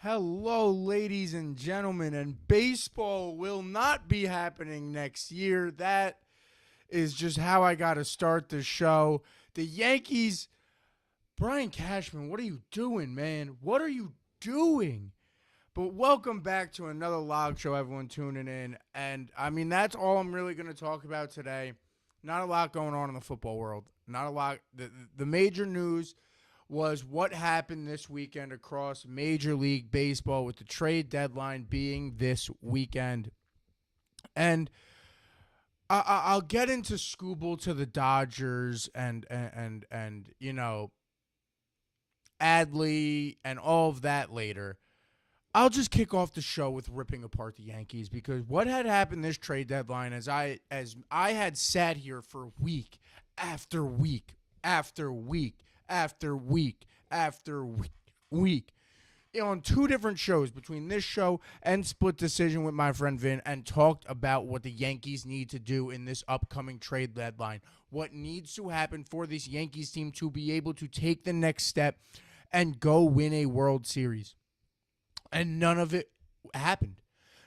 Hello, ladies and gentlemen, and baseball will not be happening next year. That is just how I got to start the show. The Yankees, Brian Cashman, what are you doing, man? What are you doing? But welcome back to another log show, everyone tuning in. And I mean, that's all I'm really going to talk about today. Not a lot going on in the football world. Not a lot. The major news was what happened this weekend across Major League Baseball with the trade deadline being this weekend. And I'll get into Scooble to the Dodgers and you know, Adley and all of that later. I'll just kick off the show with ripping apart the Yankees because what had happened this trade deadline as I had sat here for week after week after week after week after week on two different shows between this show and Split Decision with my friend Vin and talked about what the Yankees need to do in this upcoming trade deadline. What needs to happen for this Yankees team to be able to take the next step and go win a World Series. And none of it happened.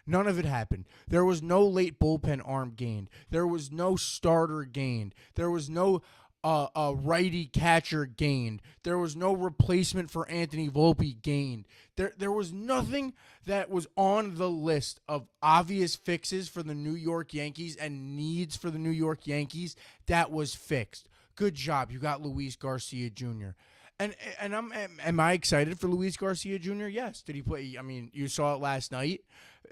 None of it happened. There was no late bullpen arm gained. There was no starter gained. There was no a righty catcher gained. There was no replacement for Anthony Volpe gained. There was nothing that was on the list of obvious fixes for the New York Yankees and needs for the New York Yankees that was fixed. Good job. You got Luis Garcia Jr. And am I excited for Luis Garcia Jr.? Yes. Did he play? I mean, you saw it last night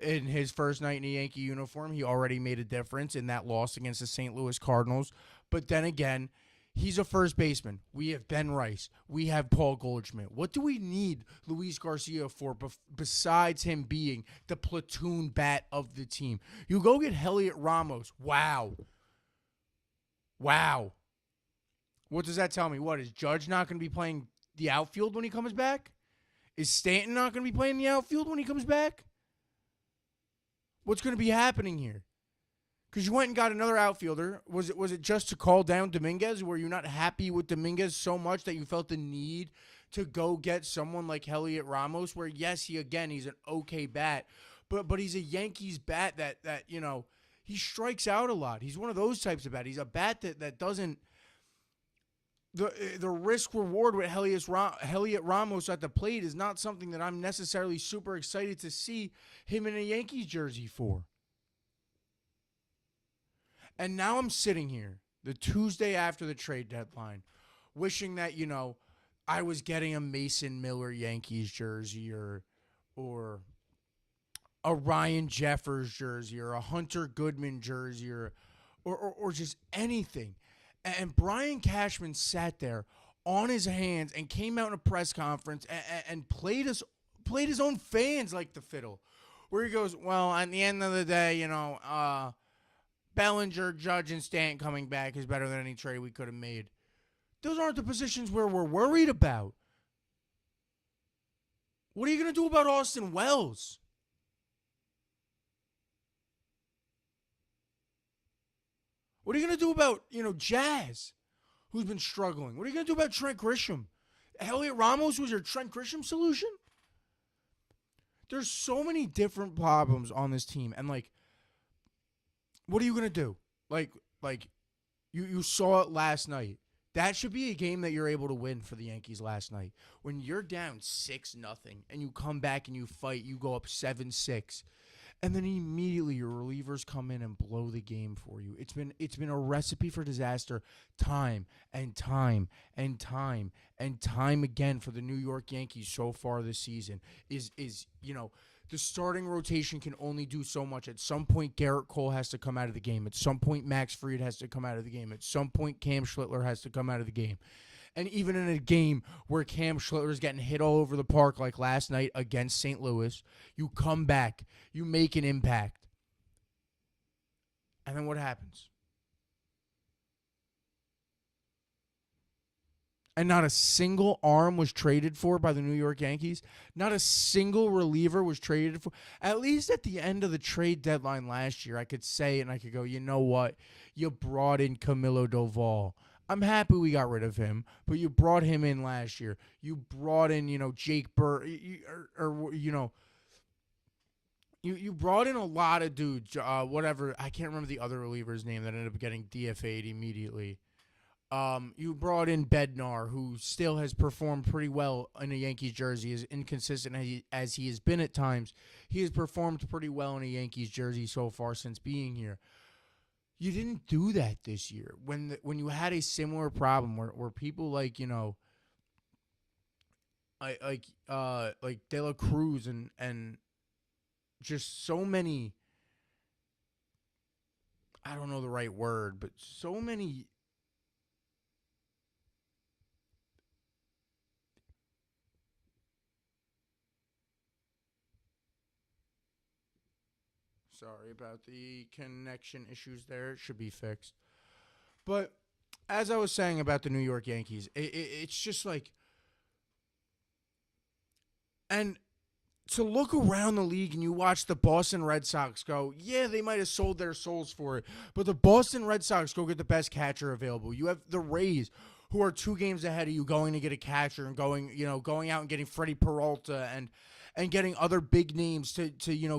in his first night in a Yankee uniform. He already made a difference in that loss against the St. Louis Cardinals. But then again, he's a first baseman. We have Ben Rice. We have Paul Goldschmidt. What do we need Luis Garcia for besides him being the platoon bat of the team? You go get Heliot Ramos. Wow. What does that tell me? What, is Judge not going to be playing the outfield when he comes back? Is Stanton not going to be playing the outfield when he comes back? What's going to be happening here? Because you went and got another outfielder. Was it just to call down Dominguez? Were you not happy with Dominguez so much that you felt the need to go get someone like Heliot Ramos? Where, yes, he's an okay bat, but he's a Yankees bat that he strikes out a lot. He's one of those types of bat. He's a bat that doesn't. The risk reward with Heliot Ramos at the plate is not something that I'm necessarily super excited to see him in a Yankees jersey for. And now I'm sitting here the Tuesday after the trade deadline, wishing that I was getting a Mason Miller Yankees jersey or a Ryan Jeffers jersey or a Hunter Goodman jersey or just anything. And Brian Cashman sat there on his hands and came out in a press conference and played his own fans like the fiddle. Where he goes, well, at the end of the day, Bellinger, Judge, and Stanton coming back is better than any trade we could have made. Those aren't the positions where we're worried about. What are you going to do about Austin Wells? What are you going to do about, Jazz, who's been struggling? What are you going to do about Trent Grisham? Heliot Ramos was your Trent Grisham solution? There's so many different problems on this team. And, what are you going to do? You saw it last night. That should be a game that you're able to win for the Yankees last night. When you're down 6-0 and you come back and you fight, you go up 7-6. And then immediately your relievers come in and blow the game for you. It's been a recipe for disaster time and time and time and time again for the New York Yankees so far this season. The starting rotation can only do so much. At some point, Garrett Cole has to come out of the game. At some point, Max Fried has to come out of the game. At some point, Cam Schlittler has to come out of the game. And even in a game where Cam Schlittler is getting hit all over the park like last night against St. Louis, you come back, you make an impact. And then what happens? And not a single arm was traded for by the New York Yankees. Not a single reliever was traded for. At least at the end of the trade deadline last year, I could say it and I could go, you know what? You brought in Camilo Doval. I'm happy we got rid of him, but you brought him in last year. You brought in, Jake Burr, you brought in a lot of dudes, whatever. I can't remember the other reliever's name that ended up getting DFA'd immediately. You brought in Bednar, who still has performed pretty well in a Yankees jersey, as inconsistent as he has been at times. He has performed pretty well in a Yankees jersey so far since being here. You didn't do that this year when you had a similar problem where people like De La Cruz and just so many, I don't know the right word, but so many sorry about the connection issues there. It should be fixed. But as I was saying about the New York Yankees, it's just and to look around the league and you watch the Boston Red Sox go, yeah, they might have sold their souls for it, but the Boston Red Sox go get the best catcher available. You have the Rays, who are 2 games ahead of you, going to get a catcher and going out and getting Freddie Peralta and getting other big names to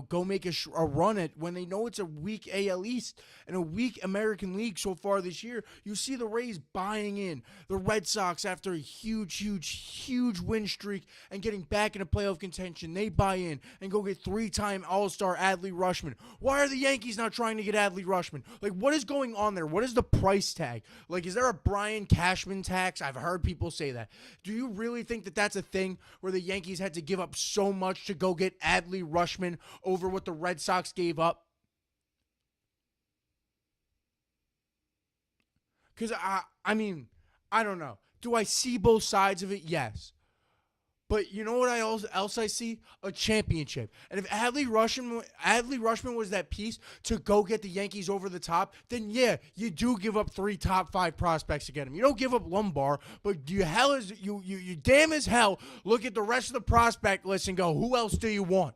go make a run at when they know it's a weak AL East and a weak American League so far this year. You see the Rays buying in the Red Sox after a huge win streak and getting back into playoff contention. They buy in and go get 3-time All-Star Adley Rutschman. Why are the Yankees not trying to get Adley Rutschman? Like, what is going on there? What is the price tag? Like, is there a Brian Cashman tax? I've heard people say that. Do you really think that that's a thing where the Yankees had to give up so much to go get Adley Rutschman over what the Red Sox gave up? Because, I mean, I don't know. Do I see both sides of it? Yes. But you know what else I see? A championship. And if Adley Rutschman was that piece to go get the Yankees over the top, then yeah, you do give up 3 top 5 prospects to get him. You don't give up Lombard, but you damn as hell look at the rest of the prospect list and go, who else do you want?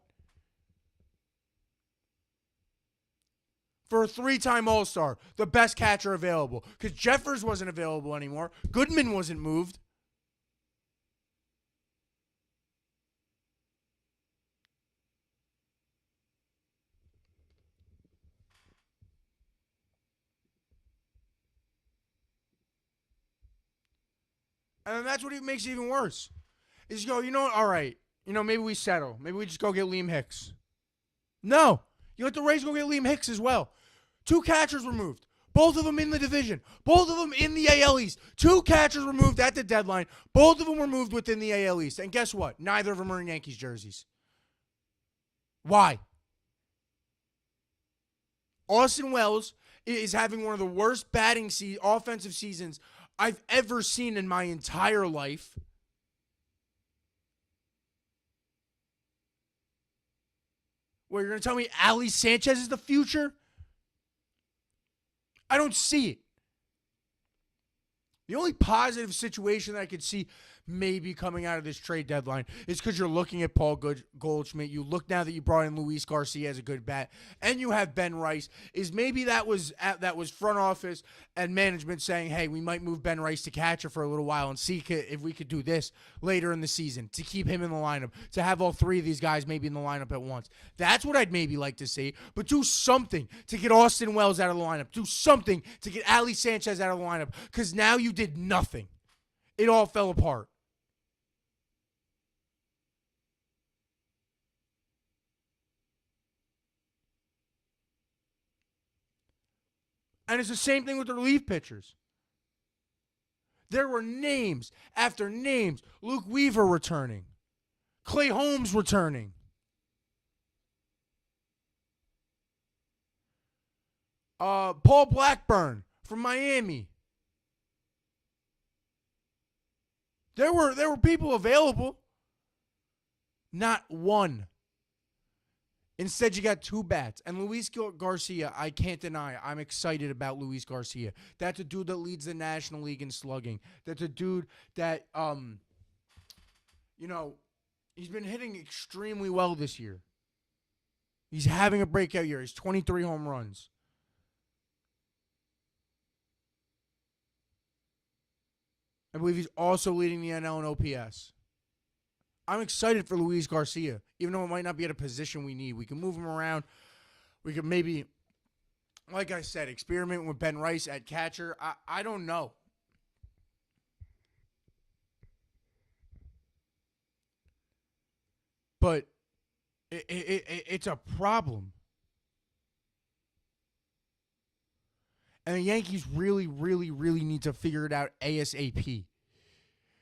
For a 3-time All-Star, the best catcher available. Because Jeffers wasn't available anymore. Goodman wasn't moved. And that's what makes it even worse. Is you go, you know what? All right. Maybe we settle. Maybe we just go get Liam Hicks. No. You let the Rays go get Liam Hicks as well. 2 catchers removed. Both of them in the division. Both of them in the AL East. 2 catchers removed at the deadline. Both of them were moved within the AL East. And guess what? Neither of them are in Yankees jerseys. Why? Austin Wells is having one of the worst batting offensive seasons I've ever seen in my entire life. Well, you're going to tell me Ali Sanchez is the future? I don't see it. The only positive situation that I could see maybe coming out of this trade deadline is because you're looking at Paul Goldschmidt. You look now that you brought in Luis Garcia as a good bat, and you have Ben Rice. Is maybe that was front office and management saying, hey, we might move Ben Rice to catcher for a little while and see if we could do this later in the season to keep him in the lineup, to have all 3 of these guys maybe in the lineup at once. That's what I'd maybe like to see. But do something to get Austin Wells out of the lineup. Do something to get Ali Sanchez out of the lineup, because now you did nothing. It all fell apart. And it's the same thing with the relief pitchers. There were names after names. Luke Weaver returning. Clay Holmes returning. Paul Blackburn from Miami. There were people available. Not one. Instead, you got 2 bats. And Luis Garcia, I can't deny, I'm excited about Luis Garcia. That's a dude that leads the National League in slugging. That's a dude that, he's been hitting extremely well this year. He's having a breakout year. He's 23 home runs. I believe he's also leading the NL in OPS. I'm excited for Luis Garcia, even though it might not be at a position we need. We can move him around. We could maybe, like I said, experiment with Ben Rice at catcher. I don't know. But it's a problem. And the Yankees really, really, really need to figure it out ASAP.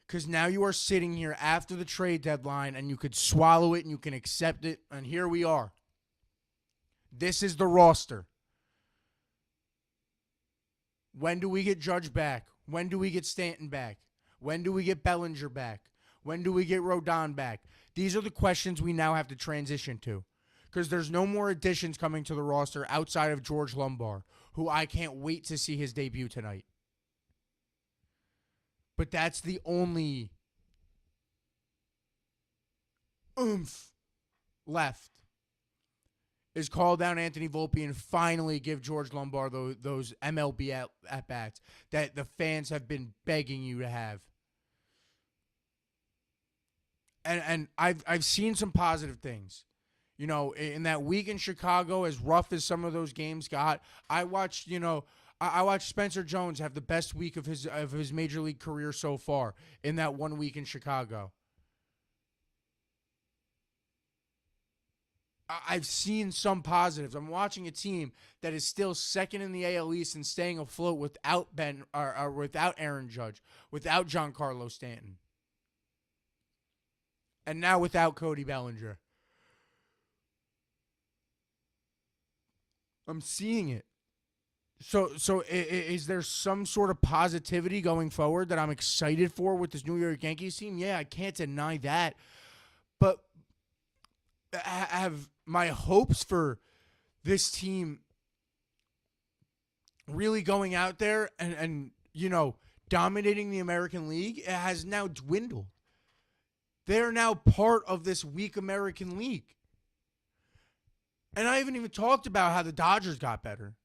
Because now you are sitting here after the trade deadline and you could swallow it and you can accept it. And here we are. This is the roster. When do we get Judge back? When do we get Stanton back? When do we get Bellinger back? When do we get Rodon back? These are the questions we now have to transition to. Because there's no more additions coming to the roster outside of George Lombard, who I can't wait to see his debut tonight. But that's the only oomph left, is call down Anthony Volpe and finally give George Lombard those MLB at-bats that the fans have been begging you to have. and I've seen some positive things. You know, in that week in Chicago, as rough as some of those games got, I watched. I watched Spencer Jones have the best week of his major league career so far in that 1 week in Chicago. I've seen some positives. I'm watching a team that is still second in the AL East and staying afloat without without Aaron Judge, without Giancarlo Stanton, and now without Cody Bellinger. I'm seeing it. So is there some sort of positivity going forward that I'm excited for with this New York Yankees team? Yeah, I can't deny that. But have my hopes for this team really going out there and dominating the American League, it has now dwindled. They're now part of this weak American League. And I haven't even talked about how the Dodgers got better.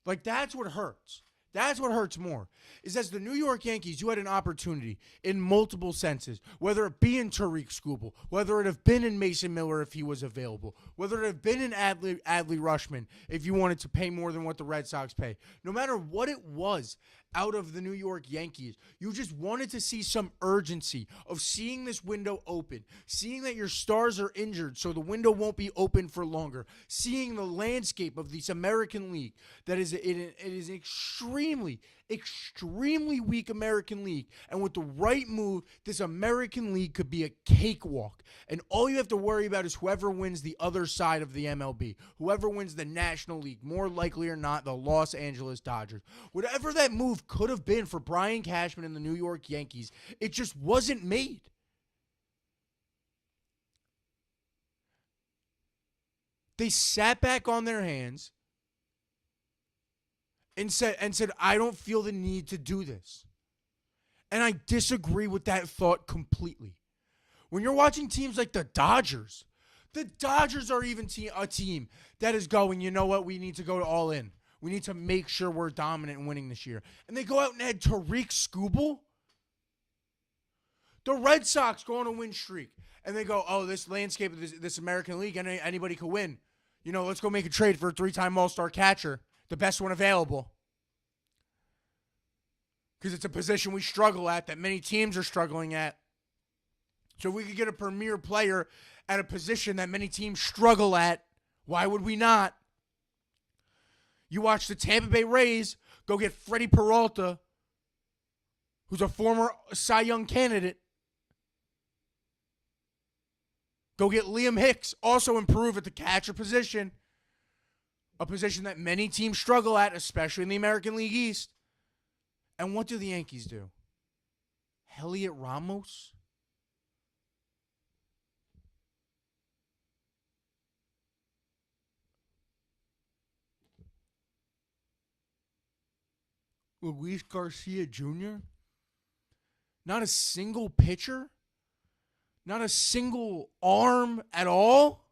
Like, that's what hurts. That's what hurts more. Is as the New York Yankees, you had an opportunity in multiple senses, whether it be in Tariq Skubal, whether it have been in Mason Miller if he was available, whether it have been in Adley Rushman if you wanted to pay more than what the Red Sox pay. No matter what it was out of the New York Yankees, you just wanted to see some urgency of seeing this window open, seeing that your stars are injured so the window won't be open for longer, seeing the landscape of this American League that is it is an extremely weak American League, and with the right move, this American League could be a cakewalk, and all you have to worry about is whoever wins the other side of the MLB, whoever wins the National League, more likely or not the Los Angeles Dodgers. Whatever that move could have been for Brian Cashman and the New York Yankees, it just wasn't made. They sat back on their hands and said, I don't feel the need to do this. And I disagree with that thought completely. When you're watching teams like the Dodgers are even a team that is going, you know what, we need to go all in. We need to make sure we're dominant and winning this year. And they go out and add Tariq Skubal. The Red Sox go on a win streak. And they go, oh, this landscape of this American League, anybody could win. You know, let's go make a trade for a 3-time All-Star catcher, the best one available. Because it's a position we struggle at, that many teams are struggling at. So if we could get a premier player at a position that many teams struggle at, why would we not? You watch the Tampa Bay Rays go get Freddie Peralta, who's a former Cy Young candidate. Go get Liam Hicks, also improve at the catcher position, a position that many teams struggle at, especially in the American League East. And what do the Yankees do? Heliot Ramos? Luis Garcia Jr.? Not a single pitcher? Not a single arm at all?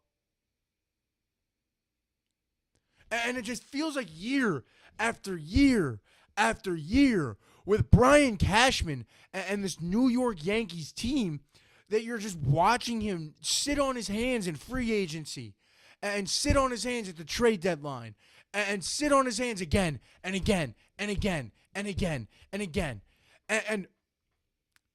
And it just feels like year after year after year with Brian Cashman and this New York Yankees team that you're just watching him sit on his hands in free agency and sit on his hands at the trade deadline and sit on his hands again and again and again and again and again. And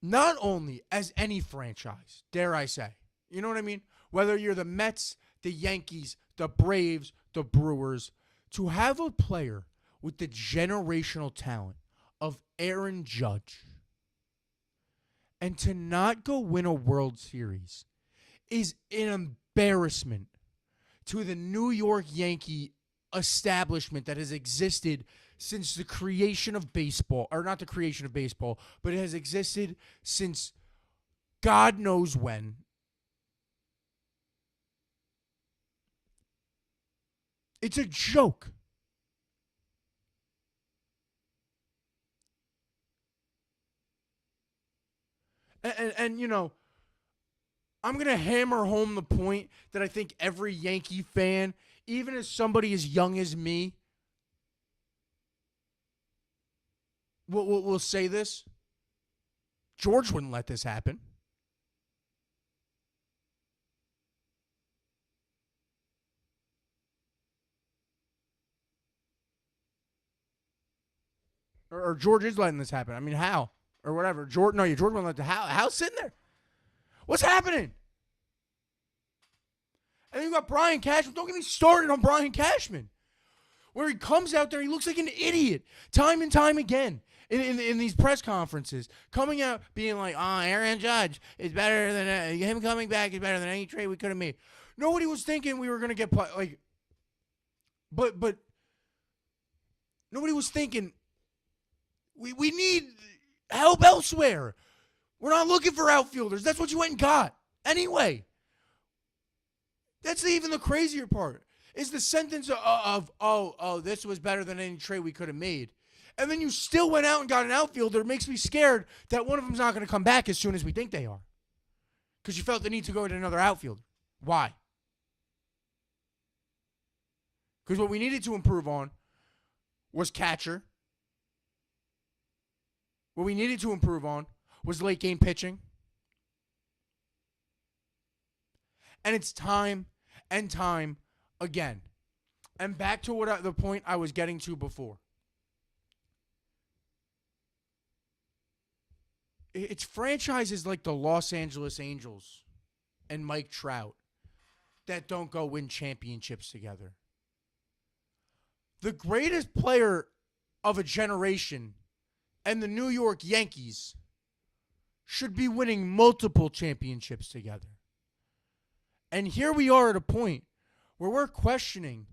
not only as any franchise, dare I say, you know what I mean? Whether you're the Mets, the Yankees, the Braves, the Brewers, to have a player with the generational talent of Aaron Judge and to not go win a World Series is an embarrassment to the New York Yankee establishment that has existed since the creation of baseball, or not the creation of baseball, but it has existed since God knows when. It's a joke. And you know, I'm going to hammer home the point that I think every Yankee fan, even as somebody as young as me, will say this. George wouldn't let this happen. Or George is letting this happen. I mean, how? Or whatever. George won't let the How's sitting there. What's happening? And then you got Brian Cashman. Don't get me started on Brian Cashman. Where he comes out there, he looks like an idiot time and time again in these press conferences, coming out being like, Aaron Judge is better than him coming back is better than any trade we could have made. Nobody was thinking we were going to get but nobody was thinking we need help elsewhere. We're not looking for outfielders. That's what you went and got anyway. That's even the crazier part. Is the sentence of this was better than any trade we could have made. And then you still went out and got an outfielder. It makes me scared that one of them's not going to come back as soon as we think they are. Because you felt the need to go to another outfielder. Why? Because what we needed to improve on was catcher. What we needed to improve on was late game pitching. And it's time and time again. And back to the point I was getting to before. It's franchises like the Los Angeles Angels and Mike Trout that don't go win championships together. The greatest player of a generation and the New York Yankees should be winning multiple championships together. And here we are at a point where we're questioning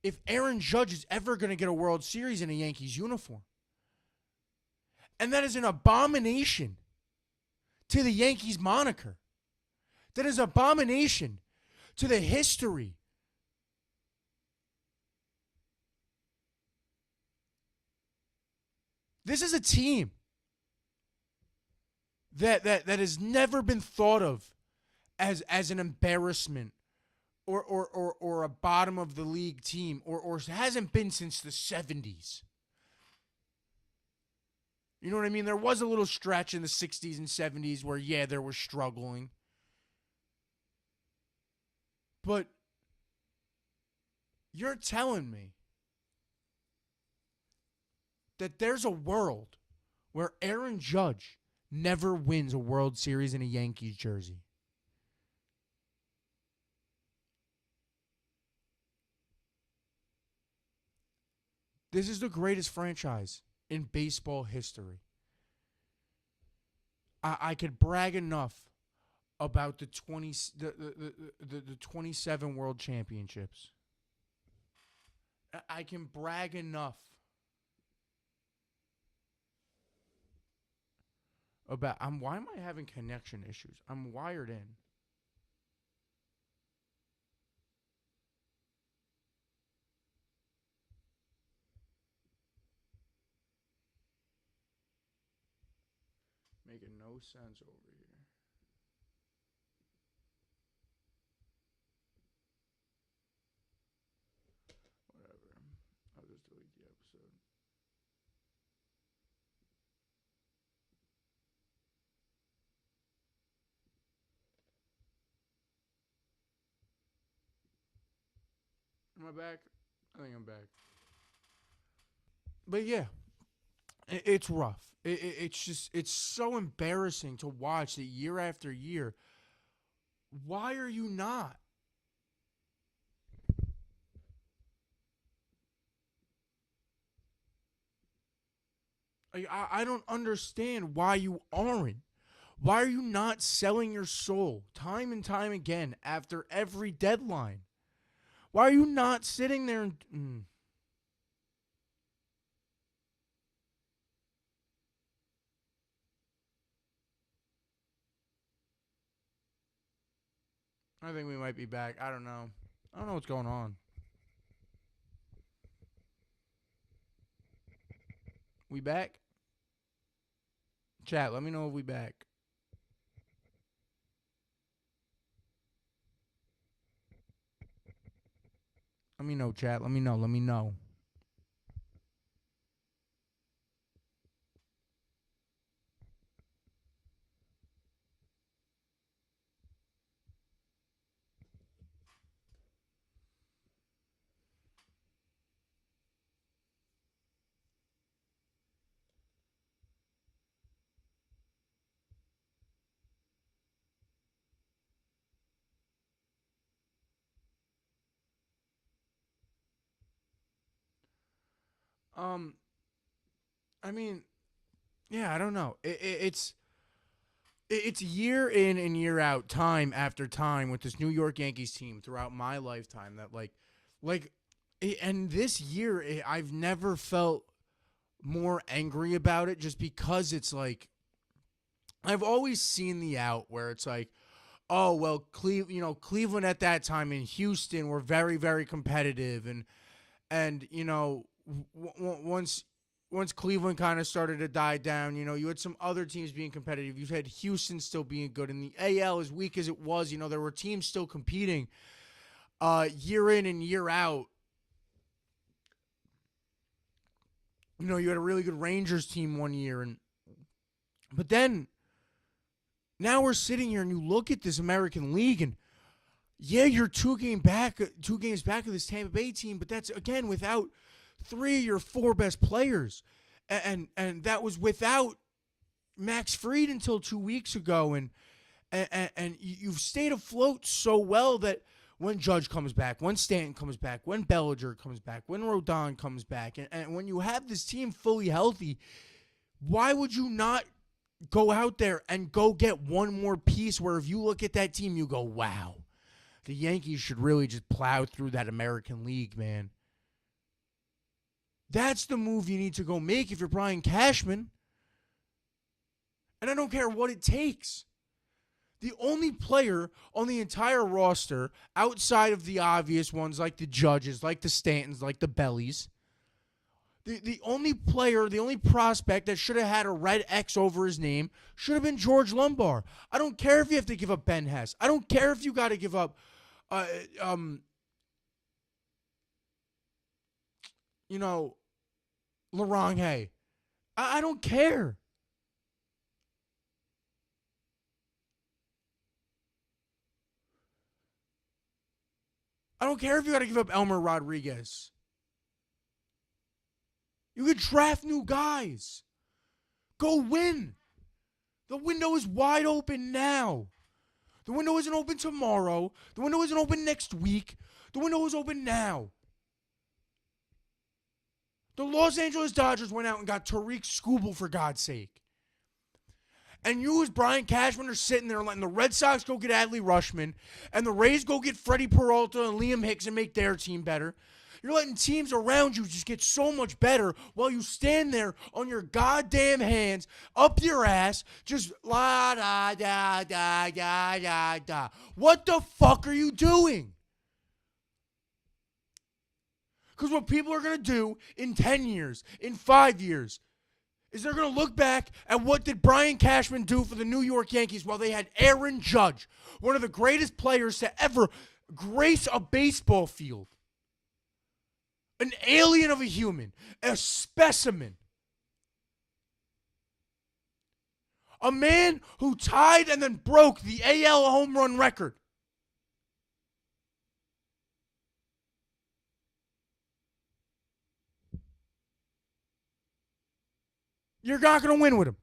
if Aaron Judge is ever going to get a World Series in a Yankees uniform. And that is an abomination to the Yankees moniker. That is an abomination to the history. This is a team that has never been thought of as an embarrassment or a bottom of the league team or hasn't been since the 70s. You know what I mean? There was a little stretch in the 60s and 70s where, they were struggling. But you're telling me that there's a world where Aaron Judge never wins a World Series in a Yankees jersey. This is the greatest franchise in baseball history. I could brag enough about the 27 world championships. I can brag enough about why am I having connection issues? I'm wired in. Making no sense over here. Whatever. I'll just delete the episode. Am I back? I think I'm back. But yeah, it's rough. It's so embarrassing to watch that year after year. Why are you not? I don't understand why you aren't. Why are you not selling your soul time and time again after every deadline? Why are you not sitting there and... I think we might be back. I don't know. I don't know what's going on. We back? Chat, let me know if we back. Let me know, chat. Let me know. Let me know. Um, I mean, yeah, I don't know. It's year in and year out, time after time with this New York Yankees team throughout my lifetime that like, and this year I've never felt more angry about it just because it's like I've always seen the out where it's like, oh well, Cleveland at that time in Houston were very very competitive, and once Cleveland kind of started to die down, you had some other teams being competitive. You had Houston still being good, and the AL, as weak as it was, there were teams still competing year in and year out. You had a really good Rangers team one year, but then now we're sitting here and you look at this American League, and yeah, you're 2 games back of this Tampa Bay team, but that's again without 3 of your 4 best players, and that was without Max Fried until 2 weeks ago, and you've stayed afloat so well that when Judge comes back, when Stanton comes back, when Bellinger comes back, when Rodon comes back, and when you have this team fully healthy, why would you not go out there and go get one more piece where if you look at that team, you go, wow, the Yankees should really just plow through that American League, man. That's the move you need to go make if you're Brian Cashman. And I don't care what it takes. The only player on the entire roster, outside of the obvious ones like the Judges, like the Stantons, like the Bellies, the only player, the only prospect that should have had a red X over his name should have been George Lumbar. I don't care if you have to give up Ben Hess. I don't care if you got to give up, Larange. I don't care. I don't care if you got to give up Elmer Rodriguez. You could draft new guys. Go win. The window is wide open now. The window isn't open tomorrow. The window isn't open next week. The window is open now. The Los Angeles Dodgers went out and got Tariq Skubal, for God's sake. And you as Brian Cashman are sitting there letting the Red Sox go get Adley Rutschman and the Rays go get Freddie Peralta and Liam Hicks and make their team better. You're letting teams around you just get so much better while you stand there on your goddamn hands, up your ass, just la da da da da da da. What the fuck are you doing? Because what people are going to do in 10 years, in 5 years, is they're going to look back at what did Brian Cashman do for the New York Yankees while they had Aaron Judge, one of the greatest players to ever grace a baseball field. An alien of a human, a specimen. A man who tied and then broke the AL home run record. You're not going to win with him.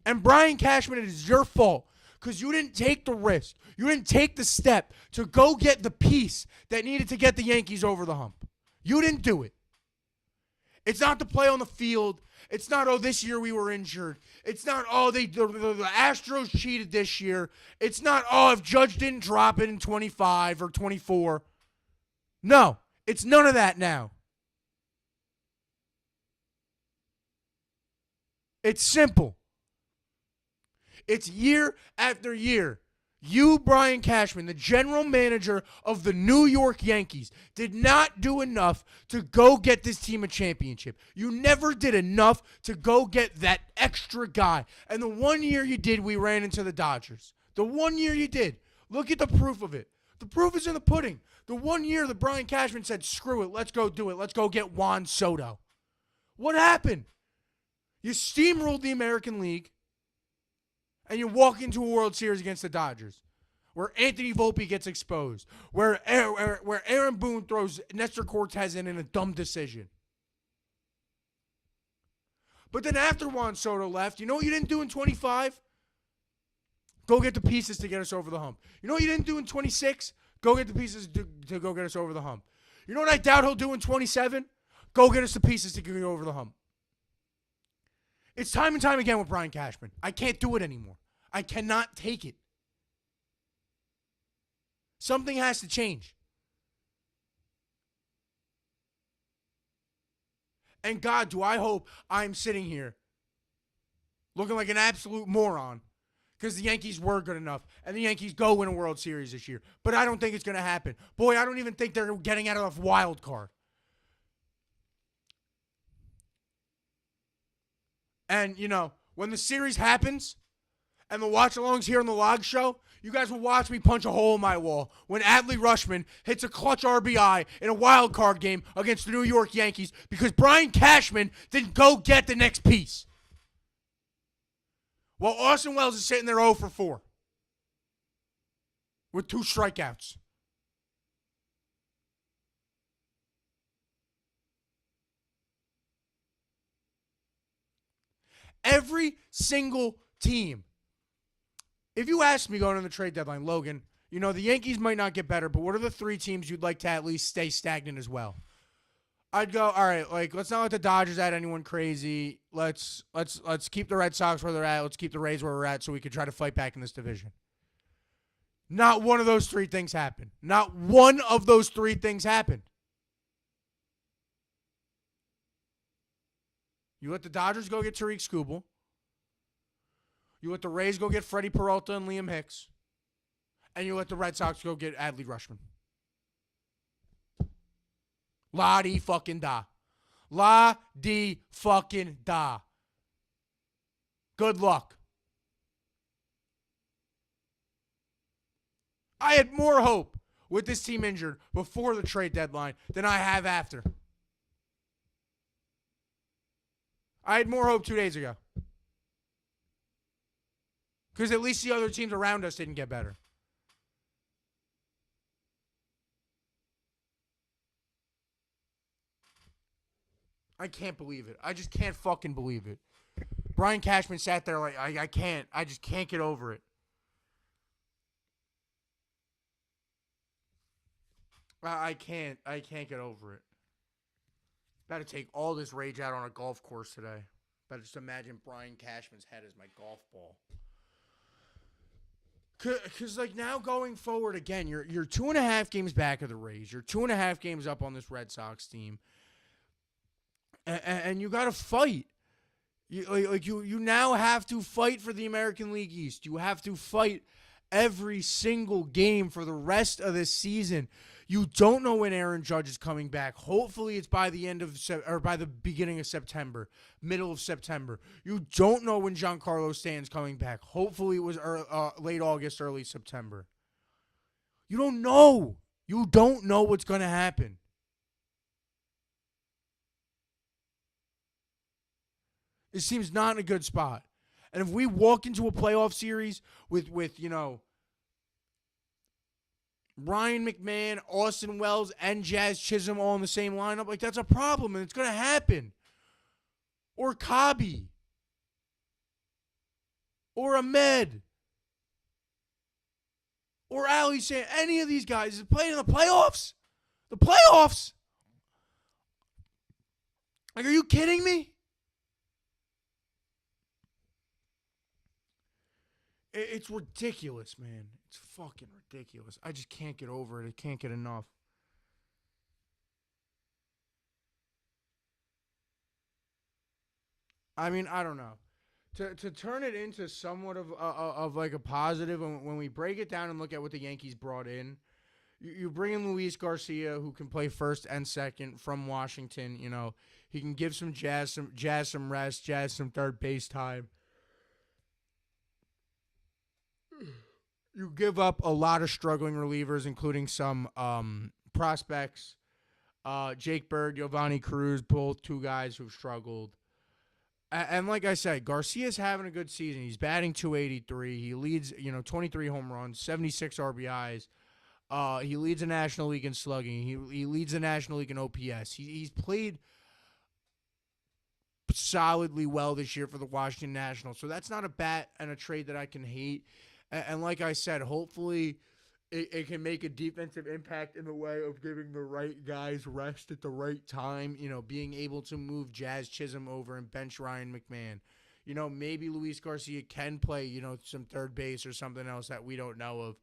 And Brian Cashman, it is your fault because you didn't take the risk. You didn't take the step to go get the piece that needed to get the Yankees over the hump. You didn't do it. It's not the play on the field. It's not, oh, this year we were injured. It's not, oh, the Astros cheated this year. It's not, oh, if Judge didn't drop it in 25 or 24. No, it's none of that now. It's simple. It's year after year. You, Brian Cashman, the general manager of the New York Yankees, did not do enough to go get this team a championship. You never did enough to go get that extra guy. And the one year you did, we ran into the Dodgers. The one year you did. Look at the proof of it. The proof is in the pudding. The one year that Brian Cashman said, screw it, let's go do it. Let's go get Juan Soto. What happened? You steamrolled the American League, and you walk into a World Series against the Dodgers, where Anthony Volpe gets exposed, where Aaron Boone throws Nestor Cortez in a dumb decision. But then after Juan Soto left, you know what you didn't do in 25? Go get the pieces to get us over the hump. You know what you didn't do in 26? Go get the pieces to go get us over the hump. You know what I doubt he'll do in 27? Go get us the pieces to get over the hump. It's time and time again with Brian Cashman. I can't do it anymore. I cannot take it. Something has to change. And God, do I hope I'm sitting here looking like an absolute moron because the Yankees were good enough and the Yankees go win a World Series this year. But I don't think it's going to happen. Boy, I don't even think they're getting out of the wild card. And, when the series happens and the watch-alongs here on the Log Show, you guys will watch me punch a hole in my wall when Adley Rutschman hits a clutch RBI in a wild card game against the New York Yankees because Brian Cashman didn't go get the next piece. While Austin Wells is sitting there 0 for 4 with 2 strikeouts. Every single team. If you ask me going on the trade deadline, Logan, the Yankees might not get better, but what are the 3 teams you'd like to at least stay stagnant as well? I'd go, all right, let's not let the Dodgers add anyone crazy. Let's keep the Red Sox where they're at. Let's keep the Rays where we're at so we can try to fight back in this division. Not one of those 3 things happened. Not one of those 3 things happened. You let the Dodgers go get Tariq Skubal. You let the Rays go get Freddie Peralta and Liam Hicks. And you let the Red Sox go get Adley Rutschman. La-di-fucking-da. La-di-fucking-da. Good luck. I had more hope with this team injured before the trade deadline than I have after. I had more hope 2 days ago. Because at least the other teams around us didn't get better. I can't believe it. I just can't fucking believe it. Brian Cashman sat there like, I can't. I just can't get over it. I can't get over it. Better take all this rage out on a golf course today. Better just imagine Brian Cashman's head as my golf ball. Because, now going forward again, you're 2.5 games back of the Rays. You're 2.5 games up on this Red Sox team. And you got to fight. You now have to fight for the American League East. You have to fight every single game for the rest of this season. You don't know when Aaron Judge is coming back. Hopefully it's by the end of or by the beginning of September, middle of September. You don't know when Giancarlo Stanton's coming back. Hopefully it was late August, early September. You don't know. You don't know what's going to happen. It seems not in a good spot. And if we walk into a playoff series with Ryan McMahon, Austin Wells, and Jazz Chisholm all in the same lineup, that's a problem, and it's going to happen. Or Kabi. Or Ahmed. Or Ali saying any of these guys is playing in the playoffs? The playoffs? Are you kidding me? It's ridiculous, man. It's fucking ridiculous. I just can't get over it. I can't get enough. I mean, I don't know. To turn it into somewhat of a positive, when we break it down and look at what the Yankees brought in, you bring in Luis Garcia, who can play first and second from Washington. He can give some Jazz some rest, Jazz some third base time. You give up a lot of struggling relievers, including some prospects. Jake Bird, Giovanni Cruz, both 2 guys who've struggled. And like I said, Garcia's having a good season. He's batting .283. He leads, 23 home runs, 76 RBIs. He leads the National League in slugging. He leads the National League in OPS. He's played solidly well this year for the Washington Nationals. So that's not a bat and a trade that I can hate. And like I said, hopefully it can make a defensive impact in the way of giving the right guys rest at the right time. Being able to move Jazz Chisholm over and bench Ryan McMahon. Maybe Luis Garcia can play, some third base or something else that we don't know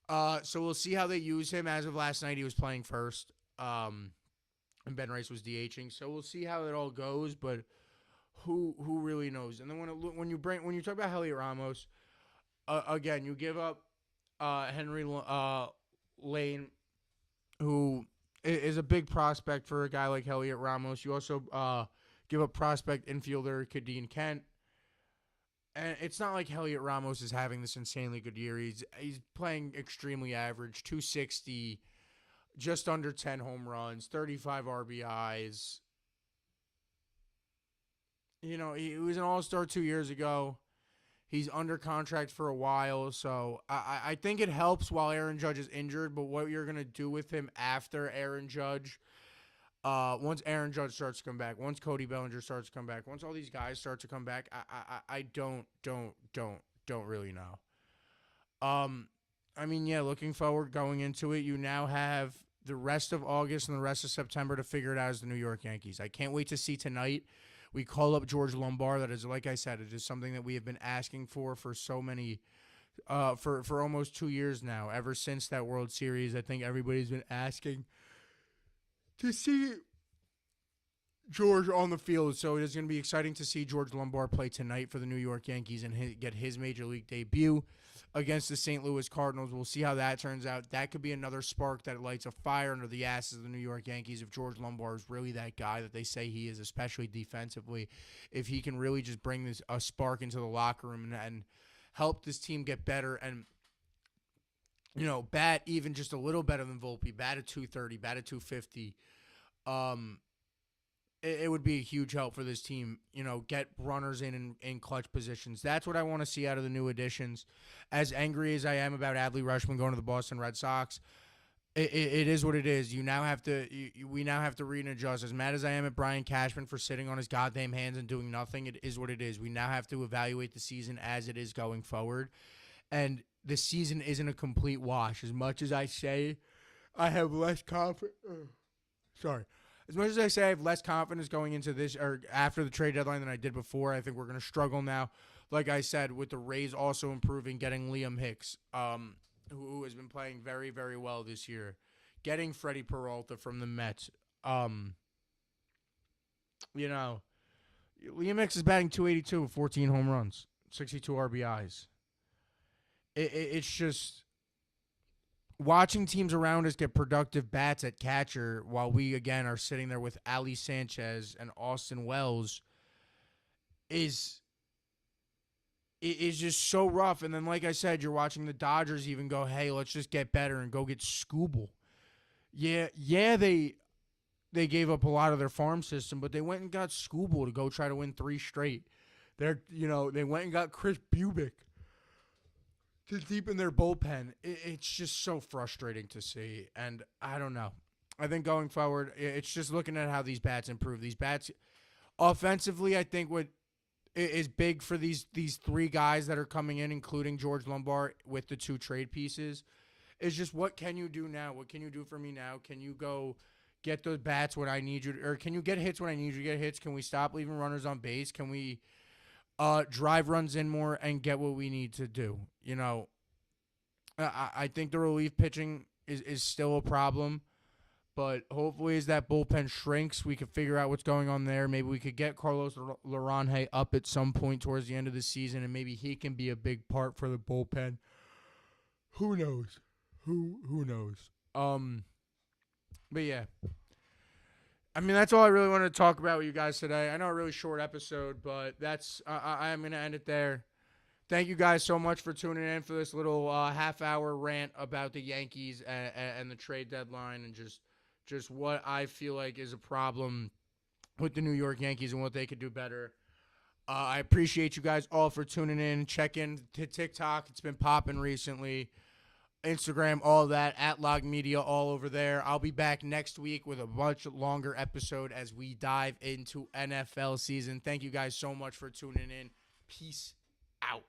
of. So we'll see how they use him. As of last night, he was playing first, and Ben Rice was DHing. So we'll see how it all goes. But who really knows? And then when you talk about Heliot Ramos, again, you give up Henry Lane, who is a big prospect for a guy like Heliot Ramos. You also give up prospect infielder Kadeem Kent. And it's not like Heliot Ramos is having this insanely good year. He's playing extremely average, 260, just under 10 home runs, 35 RBIs. He was an all-star 2 years ago. He's under contract for a while, so I think it helps while Aaron Judge is injured, but what you're going to do with him after Aaron Judge, once Aaron Judge starts to come back, once Cody Bellinger starts to come back, once all these guys start to come back, I don't really know. Looking forward going into it, you now have the rest of August and the rest of September to figure it out as the New York Yankees. I can't wait to see tonight. We call up George Lombard. That is, like I said, it is something that we have been asking for so many, for almost 2 years now. Ever since that World Series, I think everybody's been asking to see George on the field. So it is going to be exciting to see George Lombard play tonight for the New York Yankees and get his Major League debut against the St. Louis Cardinals. We'll see how that turns out. That could be another spark that lights a fire under the asses of the New York Yankees if George Lombard is really that guy that they say he is, especially defensively. If he can really just bring a spark into the locker room and help this team get better and bat even just a little better than Volpe, bat at 230, bat at 250. It would be a huge help for this team, get runners in clutch positions. That's what I want to see out of the new additions. As angry as I am about Adley Rutschman going to the Boston Red Sox, it is what it is. We now have to read and adjust. As mad as I am at Brian Cashman for sitting on his goddamn hands and doing nothing, it is what it is. We now have to evaluate the season as it is going forward. And the season isn't a complete wash. As much as I say I have less confidence. As much as I say I have less confidence going into this or after the trade deadline than I did before, I think we're going to struggle now. Like I said, with the Rays also improving, getting Liam Hicks, who has been playing very, very well this year, getting Freddie Peralta from the Mets. Liam Hicks is batting 282 with 14 home runs, 62 RBIs. It's just watching teams around us get productive bats at catcher while we, again, are sitting there with Ali Sanchez and Austin Wells is just so rough. And then, like I said, you're watching the Dodgers even go, hey, let's just get better and go get Skubal. Yeah, they gave up a lot of their farm system, but they went and got Skubal to go try to win 3 straight. They went and got Chris Bubick to deepen their bullpen. It's just so frustrating to see, and I don't know. I think going forward, it's just looking at how these bats improve. These bats, offensively, I think what is big for these 3 guys that are coming in, including George Lombard with the 2 trade pieces, is just what can you do now? What can you do for me now? Can you go get those bats when I need you to, or can you get hits when I need you to get hits? Can we stop leaving runners on base? Can we drive runs in more and get what we need to do? I think the relief pitching is still a problem, but hopefully as that bullpen shrinks, we can figure out what's going on there. Maybe we could get Carlos Laranje up at some point towards the end of the season, and maybe he can be a big part for the bullpen. Who knows? Who knows? But yeah. I mean, that's all I really wanted to talk about with you guys today. I know a really short episode, but that's I'm going to end it there. Thank you guys so much for tuning in for this little half-hour rant about the Yankees and the trade deadline and just what I feel like is a problem with the New York Yankees and what they could do better. I appreciate you guys all for tuning in. Check in to TikTok. It's been popping recently. Instagram, all that, at Log Media, all over there. I'll be back next week with a much longer episode as we dive into NFL season. Thank you guys so much for tuning in. Peace out.